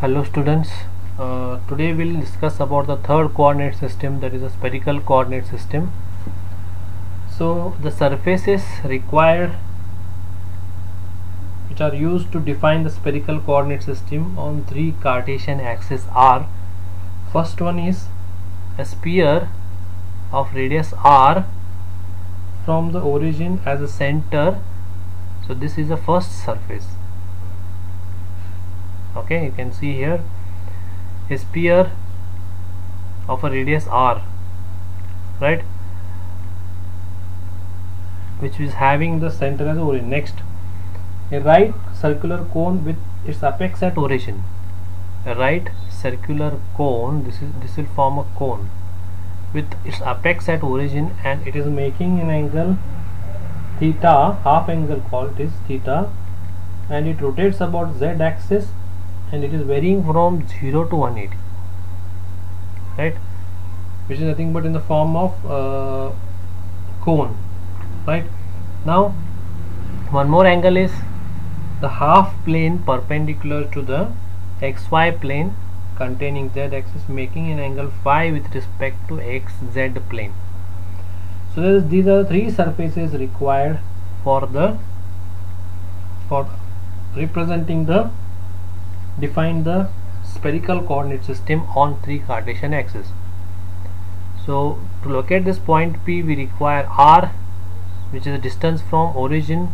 Hello students, today we'll discuss about the third coordinate system, that is a spherical coordinate system. So the surfaces required which are used to define the spherical coordinate system on three Cartesian axes are: first one is a sphere of radius r from the origin as a center. So this is the first surface. Okay, you can see here a sphere of a radius r, right, which is having the center as origin. Next, a right circular cone with its apex at origin. A right circular cone, this will form a cone with its apex at origin, and it is making an angle theta, half angle called is theta, and it rotates about z axis, and it is varying from 0 to 180, right, which is nothing but in the form of cone, right. Now one more angle is the half plane perpendicular to the xy plane containing z axis, making an angle phi with respect to xz plane. So these are the three surfaces required for representing the define the spherical coordinate system on three Cartesian axes. So to locate this point P, we require r, which is the distance from origin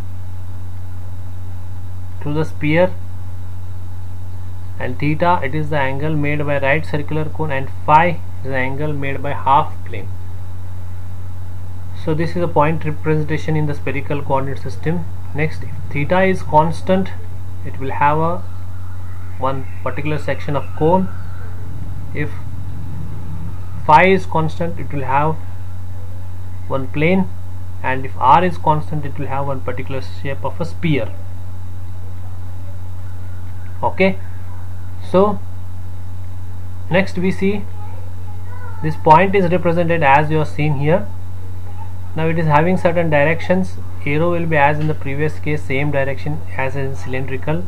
to the sphere, and theta, it is the angle made by right circular cone, and phi is the angle made by half plane. So this is a point representation in the spherical coordinate system. Next, if theta is constant, it will have a one particular section of cone. If phi is constant, it will have one plane, and if r is constant, it will have one particular shape of a sphere. Okay, so next we see this point is represented as you have seen here. Now it is having certain directions. Arrow will be, as in the previous case, same direction as in cylindrical.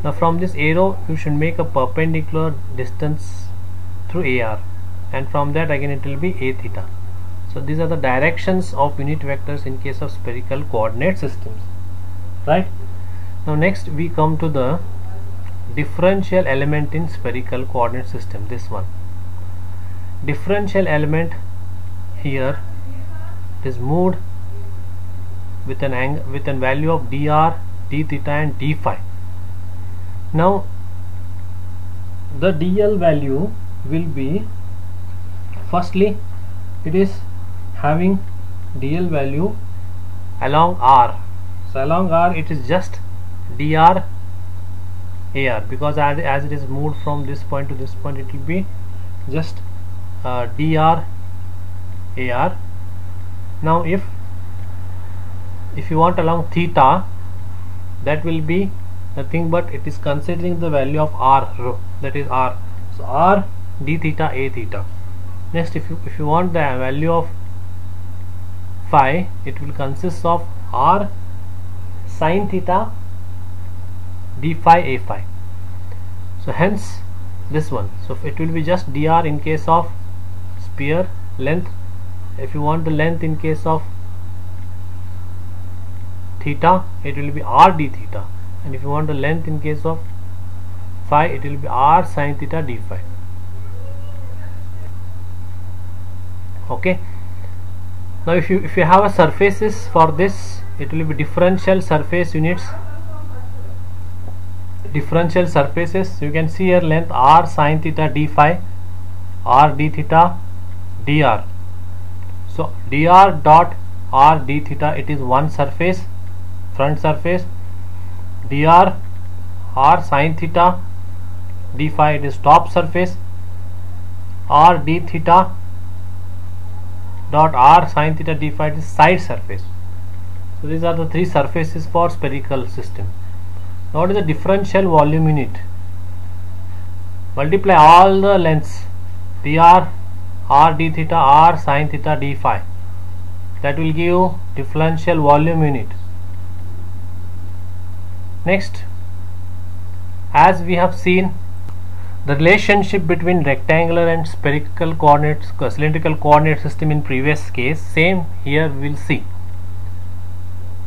Now from this arrow you should make a perpendicular distance through AR, and from that again it will be A theta. So these are the directions of unit vectors in case of spherical coordinate systems, right. Now next we come to the differential element in spherical coordinate system. This one, differential element, here it is moved with an angle, with a value of dr, d theta and d phi. Now the dl value will be, firstly it is having dl value along r. So along r it is just dr ar, because as it is moved from this point to this point, it will be just dr ar. Now if you want along theta, that will be nothing but it is considering the value of r rho, that is r. So r d theta a theta. Next, if you want the value of phi, it will consist of r sin theta d phi a phi. So hence this one, so it will be just dr in case of sphere length. If you want the length in case of theta, it will be r d theta, and if you want the length in case of phi, it will be r sin theta d phi. Okay, now if you have a surfaces for this, it will be differential surface units, differential surfaces. You can see here length r sin theta d phi, r d theta dr. So dr dot r d theta, it is one surface, front surface. Dr r sin theta d phi, it is top surface. R d theta dot r sin theta d phi, it is side surface. So these are the three surfaces for spherical system. Now what is the differential volume unit? Multiply all the lengths dr r d theta r sin theta d phi, that will give you differential volume unit. Next, as we have seen the relationship between rectangular and spherical coordinates, cylindrical coordinate system in previous case, same here we will see.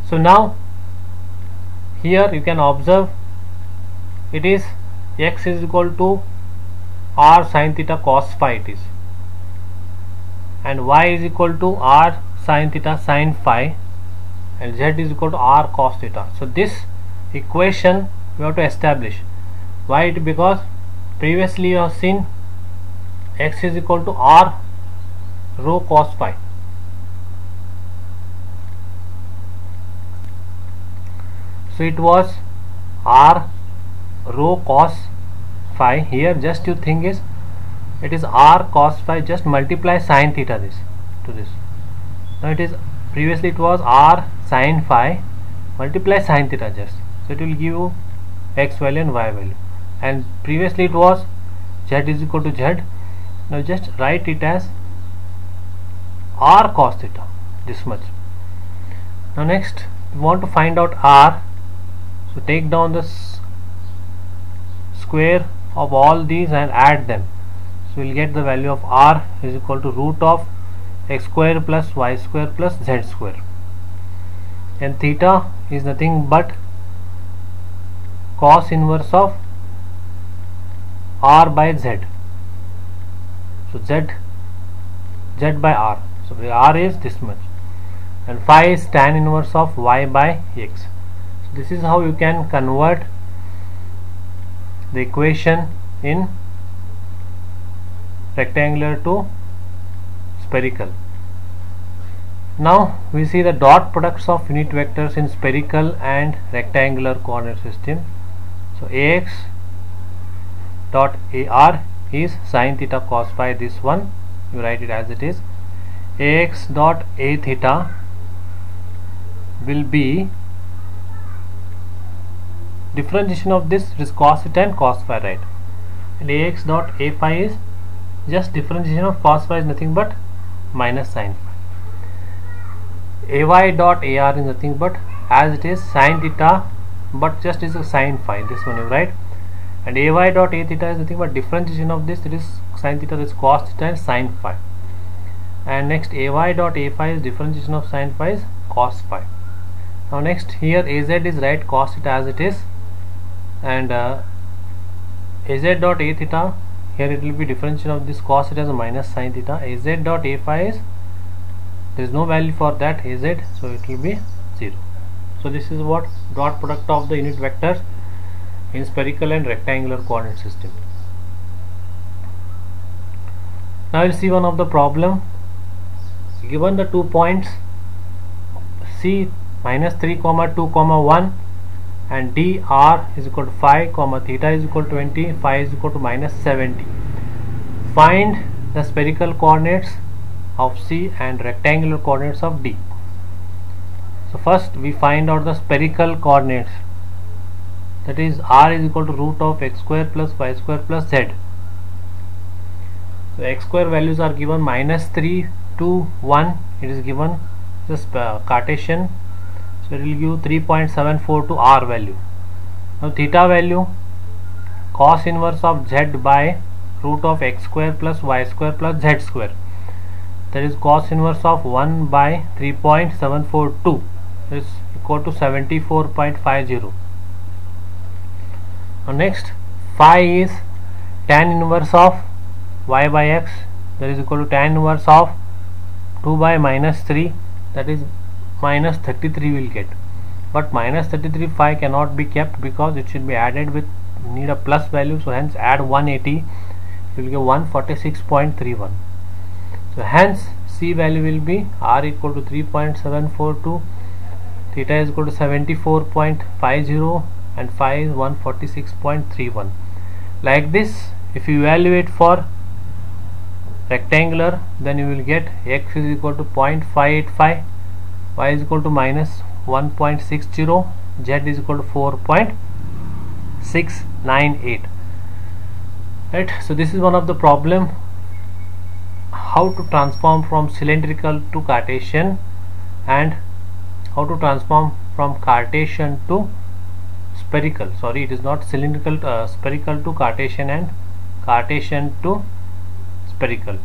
So now here you can observe it is x is equal to r sin theta cos phi it is, and y is equal to r sin theta sin phi, and z is equal to r cos theta. So this equation we have to establish. Why? Because previously you have seen x is equal to r rho cos phi. So it was r rho cos phi. Here just you think is it is r cos phi, just multiply sin theta this to this. Now it is previously it was r sin phi, multiply sin theta just, so it will give you x value and y value, and previously it was z is equal to z. Now just write it as r cos theta, this much. Now next we want to find out r, so take down the square of all these and add them, so we will get the value of r is equal to root of x square plus y square plus z square, and theta is nothing but cos inverse of r by z. So z by r, so r is this much, and phi is tan inverse of y by x. So this is how you can convert the equation in rectangular to spherical. Now we see the dot products of unit vectors in spherical and rectangular coordinate system. So ax dot ar is sin theta cos phi, this one you write it as it is. Ax dot a theta will be differentiation of this, it is cos theta and cos phi, right? And ax dot a phi is just differentiation of cos phi is nothing but minus sin phi. Ay dot ar is nothing but as it is sin theta, but just is a sin phi, this one you write. And ay dot a theta is nothing but differentiation of this, it is sin theta, this cos theta and sin phi. And next ay dot a phi is differentiation of sin phi is cos phi. Now next here az is right cos theta as it is, and az dot a theta, here it will be differentiation of this cos theta as a minus sin theta. Az dot a phi is, there is no value for that az, so it will be 0. So this is what dot product of the unit vectors in spherical and rectangular coordinate system. Now we'll see one of the problem. Given the 2 points C minus 3 comma 2 comma 1 and dr is equal to 5 comma theta is equal to 20, phi is equal to minus 70. Find the spherical coordinates of C and rectangular coordinates of D. So first we find out the spherical coordinates, that is r is equal to root of x square plus y square plus z. So x square values are given minus 3, 2, 1, it is given just Cartesian, so it will give 3.74 to r value. Now theta value cos inverse of z by root of x square plus y square plus z square, that is cos inverse of 1 by 3.742 is equal to 74.50. Now next phi is tan inverse of y by x, that is equal to tan inverse of 2 by minus 3, that is minus 33 will get, but minus 33 phi cannot be kept because it should be added with, need a plus value, so hence add 180, you will get 146.31. so hence C value will be r equal to 3.742, theta is equal to 74.50 and phi is 146.31. Like this, if you evaluate for rectangular, then you will get x is equal to 0.585, y is equal to minus 1.60, z is equal to 4.698. right? So this is one of the problem, how to transform from cylindrical to Cartesian and how to transform from Cartesian to spherical, sorry it is not cylindrical, spherical to Cartesian and Cartesian to spherical.